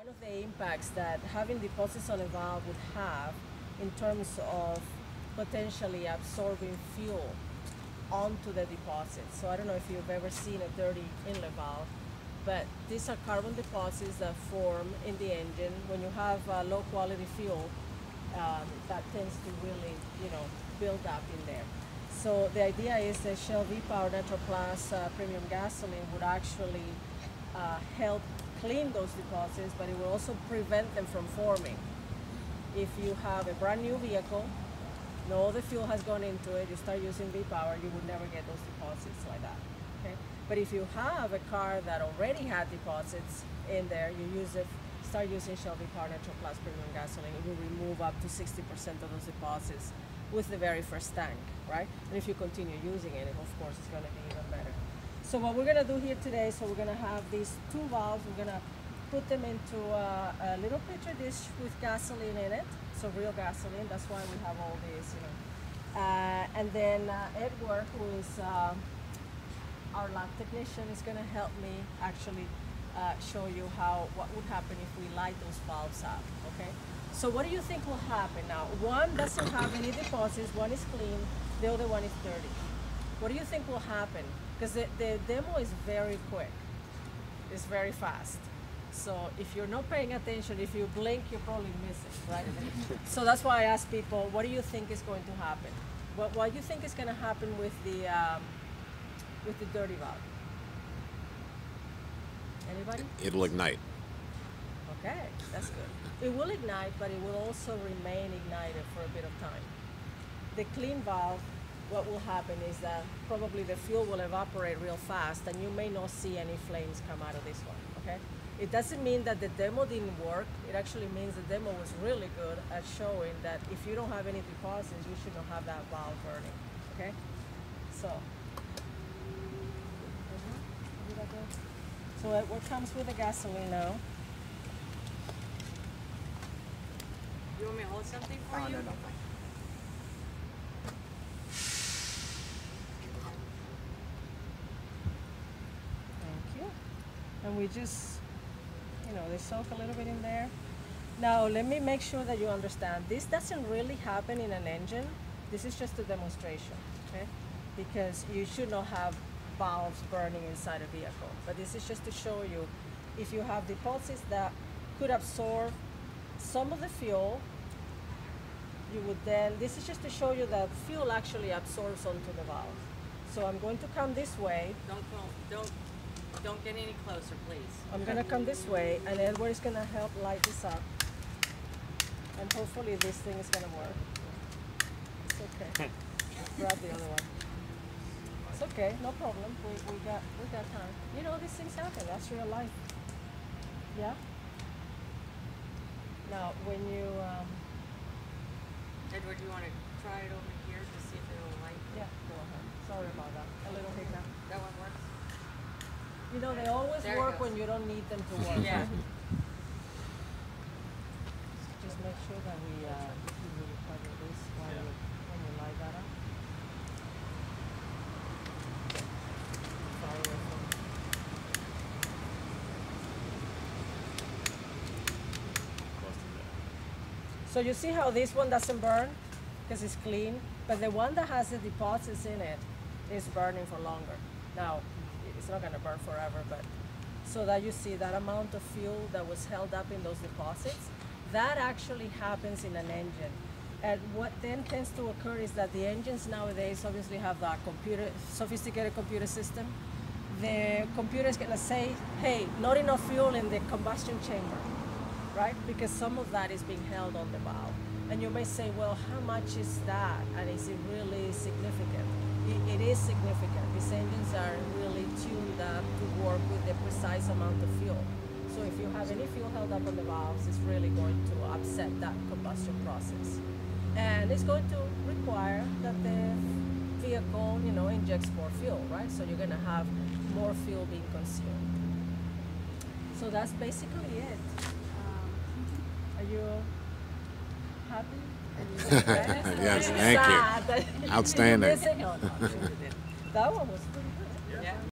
One of the impacts that having deposits on a valve would have in terms of potentially absorbing fuel onto the deposits. So I don't know if you've ever seen a dirty inlet valve, but these are carbon deposits that form in the engine when you have low quality fuel. That tends to really, build up in there. So the idea is that Shell V-Power Natural Plus premium gasoline would actually help clean those deposits, but it will also prevent them from forming. If you have a brand new vehicle, no other fuel has gone into it, you start using V-Power, you would never get those deposits like that. Okay? But if you have a car that already had deposits in there, start using Shell V-Power Natural Plus premium gasoline, it will remove up to 60% of those deposits with the very first tank, right? And if you continue using it, of course, it's going to be even better. So what we're going to do here today, so we're going to have these two valves, we're going to put them into a little pitcher dish with gasoline in it, so real gasoline, that's why we have all these, and then Edward, who is our lab technician, is going to help me actually show you what would happen if we light those valves up, okay? So what do you think will happen now? One doesn't have any deposits, one is clean, the other one is dirty. What do you think will happen? Because the demo is very quick, it's very fast. So if you're not paying attention, if you blink, you probably miss it, right? So that's why I ask people, what do you think is going to happen? What do you think is going to happen with the dirty valve? Anybody? It'll ignite. Okay, that's good. It will ignite, but it will also remain ignited for a bit of time. The clean valve, what will happen is that probably the fuel will evaporate real fast and you may not see any flames come out of this one, okay? It doesn't mean that the demo didn't work. It actually means the demo was really good at showing that if you don't have any deposits, you should not have that valve burning, okay? So, so what comes with the gasoline now? You want me to hold something for you? No. Thank you. And we just, they soak a little bit in there. Now, let me make sure that you understand. This doesn't really happen in an engine. This is just a demonstration, okay? Because you should not have valves burning inside a vehicle. But this is just to show you, if you have deposits that could absorb some of the fuel, you would then, this is just to show you that fuel actually absorbs onto the valve. So I'm going to come this way. Don't get any closer, please. I'm going to come this way, and Edward is going to help light this up. And hopefully this thing is going to work. It's okay. Grab the other one. It's okay, no problem. We got time. These things happen. That's real life. Yeah? Now, when you... Edward, do you want to try it over here to see if it'll light? Yeah, go ahead. Sorry about that. A little hiccup. That one works? They always There it work goes. when you don't need them to work. Yeah. Just make sure that we cover this when you light that up. Far away from it. So you see how this one doesn't burn because it's clean, but the one that has the deposits in it is burning for longer. Now, it's not going to burn forever, but so that you see that amount of fuel that was held up in those deposits, that actually happens in an engine. And what then tends to occur is that the engines nowadays obviously have that sophisticated computer system. The computer is going to say, hey, not enough fuel in the combustion chamber, right? Because some of that is being held on the valve. And you may say, well, how much is that? And is it really significant? It is significant. These engines are really tuned up to work with the precise amount of fuel. So if you have any fuel held up on the valves, it's really going to upset that combustion process. And it's going to require that the vehicle, injects more fuel, right? So you're going to have more fuel being consumed. So that's basically it. Are you happy? Yes, thank you. Outstanding. That one was pretty good. Yeah.